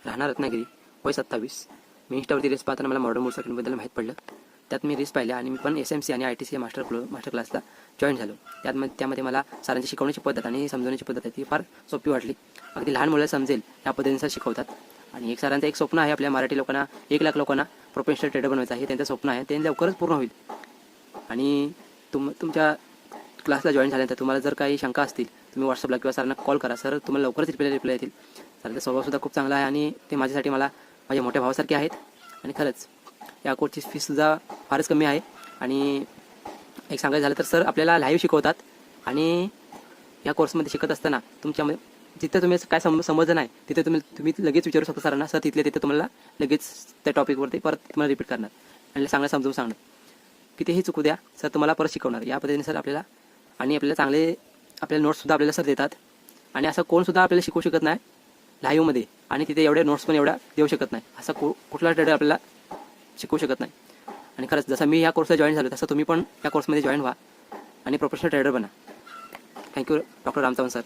राहणार रत्नागिरी, वय 27. मी इंस्टावरती रील्स पाहताना मला मॉडर्न मोटरसायकलबद्दल माहीत पडलं. त्यात मी रील्स पाहिले आणि मी पण SMC आणि ITC मास्टर क्लासला जॉईन झालो. त्यामध्ये मला सरांची शिकवण्याची पद्धत आणि समजवण्याची पद्धत आहे ती फार सोपी वाटली. अगदी लहान मुलाला समजेल या पद्धतीनुसार शिकवतात. आणि सरांचं एक स्वप्न आहे, आपल्या मराठी लोकांना 1 लाख लोकांना प्रोफेशनल ट्रेडर बनवायचं आहे. त्यांचं स्वप्न आहे, ते लवकरच पूर्ण होईल. आणि तुमच्या क्लासला जॉईन झाल्यानंतर तुम्हाला जर काही शंका असतील, तुम्ही व्हॉट्सअपला किंवा सरांना कॉल करा. सर तुम्हाला लवकरच रिप्लाय येतील. सरांचा स्वभावसुद्धा खूप चांगला आहे आणि ते माझ्यासाठी माझ्या मोठ्या भावासारखे आहेत. आणि खरंच या कोर्सची फीससुद्धा फारच कमी आहे. आणि एक सांगायचं झालं तर सर आपल्याला लाईव्ह शिकवतात. आणि या कोर्समध्ये शिकत असताना तुमच्यामध्ये जिथं तुम्ही काय समजलं नाही तिथे तुम्ही लगेच विचारू शकता सरांना. सर तिथे तुम्हाला लगेच त्या टॉपिकवरती परत तुम्हाला रिपीट करणार आणि समजून सांगणार. कितीही चुकू द्या, सर तुम्हाला परत शिकवणार. या पद्धतीने सर आपल्याला चांगले नोट्ससुद्धा आपल्याला सर देतात. आणि असं कोणसुद्धा आपल्याला शिकवू शकत नाही लाईव्हमध्ये आणि तिथे एवढे नोट्स पण एवढ्या देऊ शकत नाही. असं कुठला ट्रेडर आपल्याला शिकवू शकत नाही. आणि खरंच जसं मी या कोर्सला जॉईन झालो तसं तुम्ही पण या कोर्समध्ये जॉईन व्हा आणि प्रोफेशनल ट्रेडर बना. Thank you doctor Ramchandra sir.